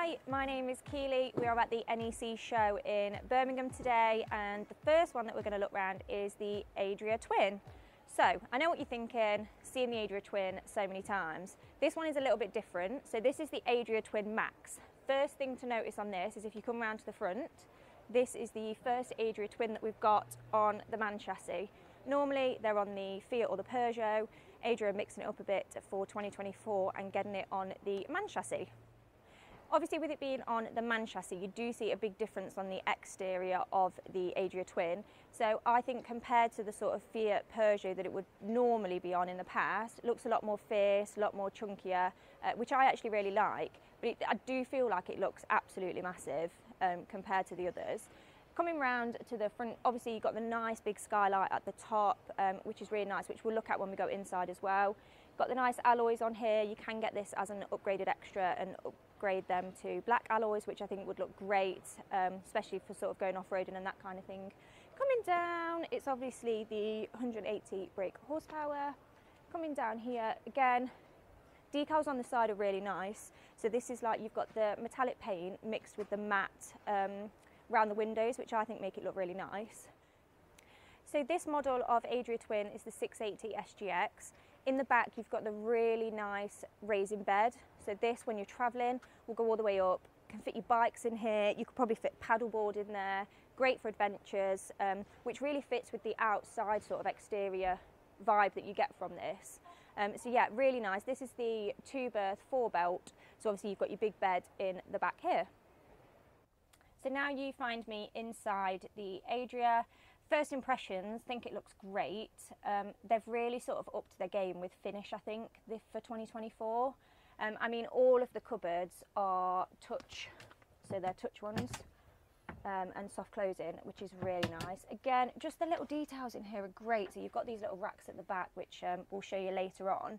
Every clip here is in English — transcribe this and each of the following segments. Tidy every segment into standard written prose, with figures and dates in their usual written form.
Hi, my name is Keeley. We are at the NEC show in Birmingham today, and the first one that we're going to look around is the Adria Twin. So, I know what you're thinking, seeing the Adria Twin so many times. This one is a little bit different. So this is the Adria Twin Max. First thing to notice on this is if you come around to the front, this is the first Adria Twin that we've got on the MAN chassis. Normally they're on the Fiat or the Peugeot. Adria are mixing it up a bit for 2024 and getting it on the MAN chassis. Obviously, with it being on the MAN chassis, you do see a big difference on the exterior of the Adria Twin. So I think compared to the sort of Fiat Peugeot that it would normally be on in the past, it looks a lot more fierce, a lot more chunkier, which I actually really like. But I do feel like it looks absolutely massive compared to the others. Coming round to the front, obviously you've got the nice big skylight at the top, which is really nice, which we'll look at when we go inside as well. Got the nice alloys on here. You can get this as an upgraded extra and upgrade them to black alloys, which I think would look great, especially for sort of going off-roading and that kind of thing. Coming down, it's obviously the 180 brake horsepower. Coming down here, again, decals on the side are really nice. So this is like you've got the metallic paint mixed with the matte around the windows, which I think make it look really nice. So this model of Adria Twin is the 680 SGX. In the back, you've got the really nice raising bed. So this, when you're traveling, will go all the way up. Can fit your bikes in here. You could probably fit paddleboard in there. Great for adventures, which really fits with the outside sort of exterior vibe that you get from this. So yeah, really nice. This is the 2-berth 4-belt. So obviously you've got your big bed in the back here. So now you find me inside the Adria. First impressions, think it looks great. They've really sort of upped their game with finish, I think, for 2024. I mean, all of the cupboards are touch, so they're touch ones, and soft closing, which is really nice. Again, just the little details in here are great. So you've got these little racks at the back, which we'll show you later on.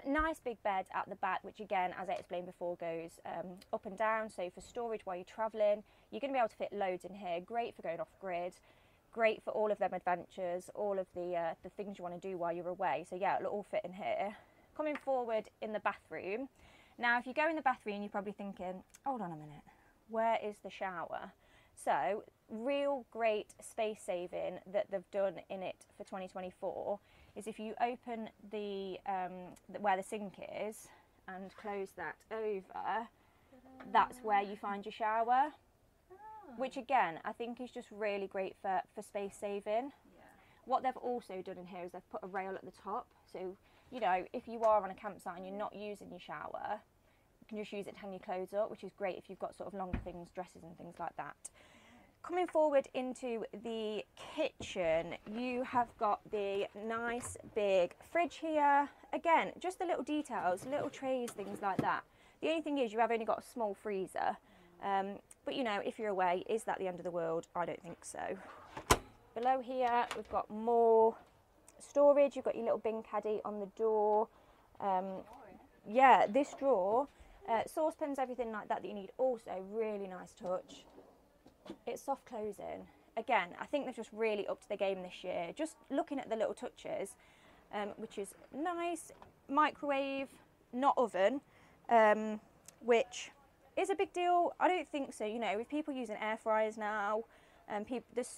Nice big bed at the back, which again, as I explained before, goes up and down. So for storage while you're traveling, you're going to be able to fit loads in here. Great for going off grid. Great for all of them adventures, all of the things you want to do while you're away. So yeah, it'll all fit in here. Coming forward in the bathroom. Now, if you go in the bathroom, you're probably thinking, hold on a minute, where is the shower? So, real great space saving that they've done in it for 2024 is if you open the where the sink is and close that over, that's where you find your shower. Which again, I think is just really great for space saving. Yeah. What they've also done in here is they've put a rail at the top. So, you know, if you are on a campsite and you're not using your shower, you can just use it to hang your clothes up, which is great if you've got sort of longer things, dresses and things like that. Coming forward into the kitchen, you have got the nice big fridge here. Again, just the little details, little trays, things like that. The only thing is you have only got a small freezer. But you know, if you're away, is that the end of the world? I don't think so. Below here, we've got more storage. You've got your little bin caddy on the door. Yeah, this drawer, saucepans, everything like that you need. Also, really nice touch. It's soft closing. Again, I think they've just really upped their game this year. Just looking at the little touches, which is nice. Microwave, not oven, which is a big deal. I don't think so. You know, with people using air fryers now, there's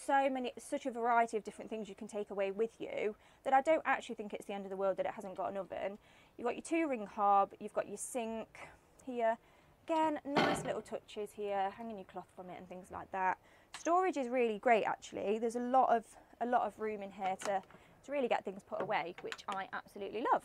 such a variety of different things you can take away with you that I don't actually think it's the end of the world that it hasn't got an oven. You've got your 2-ring hob, you've got your sink here. Again, nice little touches here, hanging your cloth from it and things like that. Storage is really great actually. There's a lot of room in here to really get things put away, which I absolutely love.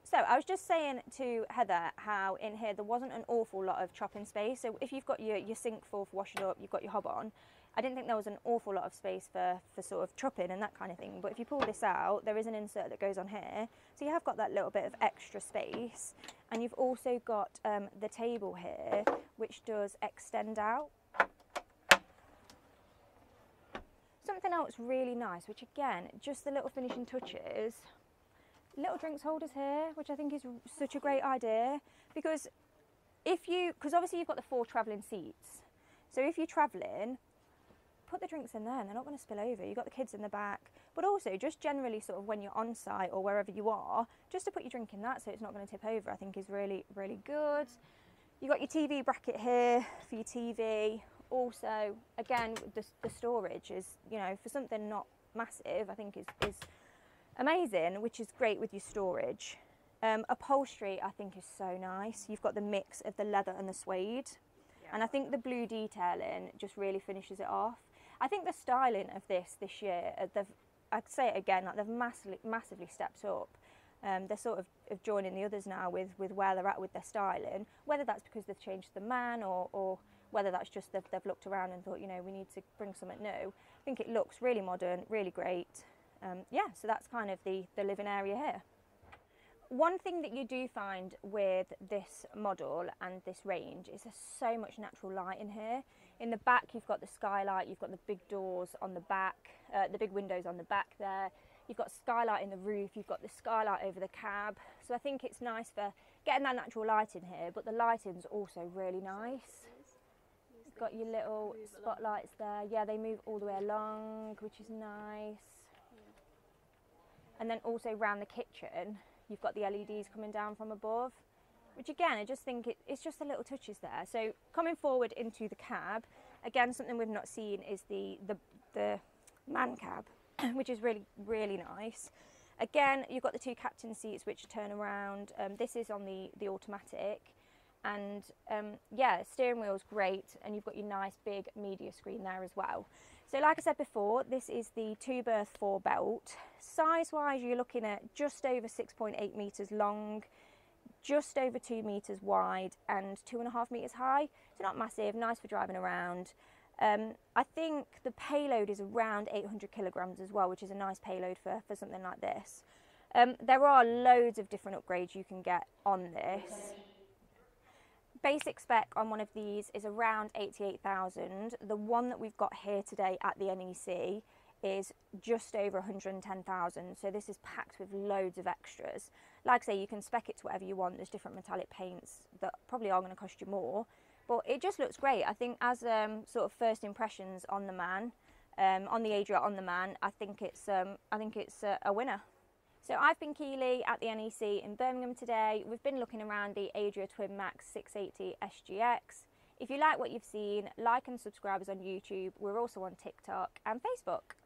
So I was just saying to Heather how in here there wasn't an awful lot of chopping space. So if you've got your sink full for washing up, you've got your hob on, I didn't think there was an awful lot of space for sort of chopping and that kind of thing. But if you pull this out, there is an insert that goes on here. So you have got that little bit of extra space. And you've also got the table here, which does extend out. Something else really nice, which again, just the little finishing touches. Little drinks holders here, which I think is such a great idea, because obviously you've got the 4 travelling seats. So if you're travelling, put the drinks in there and they're not going to spill over. You've got the kids in the back, but also just generally sort of when you're on site or wherever you are, just to put your drink in that so it's not going to tip over, I think is really, really good. You've got your TV bracket here for your TV. Also, again, the storage is, you know, for something not massive, I think is amazing, which is great with your storage. Upholstery, I think, is so nice. You've got the mix of the leather and the suede. And I think the blue detailing just really finishes it off. I think the styling of this year, I'd say it again, like they've massively stepped up. They're sort of joining the others now with where they're at with their styling, whether that's because they've changed the man or whether that's just they've looked around and thought, you know, we need to bring something new. I think it looks really modern, really great. Yeah, so that's kind of the living area here. One thing that you do find with this model and this range is there's so much natural light in here. In the back you've got the skylight, you've got the big doors on the back, the big windows on the back there. You've got skylight in the roof, you've got the skylight over the cab. So I think it's nice for getting that natural light in here, but the lighting's also really nice. You've got your little spotlights there. Yeah, they move all the way along, which is nice. And then also around the kitchen, you've got the LEDs coming down from above, which again, I just think it's just the little touches there. So coming forward into the cab, again, something we've not seen is the man cab, which is really, really nice. Again, you've got the two captain seats which turn around. This is on the automatic, and yeah, steering wheel's great, and you've got your nice big media screen there as well. So like I said before, this is the 2-berth 4-belt. Size-wise, you're looking at just over 6.8 metres long, just over 2 metres wide and 2.5 metres high. So not massive, nice for driving around. I think the payload is around 800 kilograms as well, which is a nice payload for something like this. There are loads of different upgrades you can get on this. Basic spec on one of these is around 88,000. The one that we've got here today at the NEC is just over 110,000. So this is packed with loads of extras. Like I say, you can spec it to whatever you want. There's different metallic paints that probably are going to cost you more, but it just looks great. I think as sort of first impressions on the man, on the Adria on the man, I think it's a winner. So I've been Keeley at the NEC in Birmingham today. We've been looking around the Adria Twin Max 680 SGX. If you like what you've seen, like and subscribe us on YouTube. We're also on TikTok and Facebook.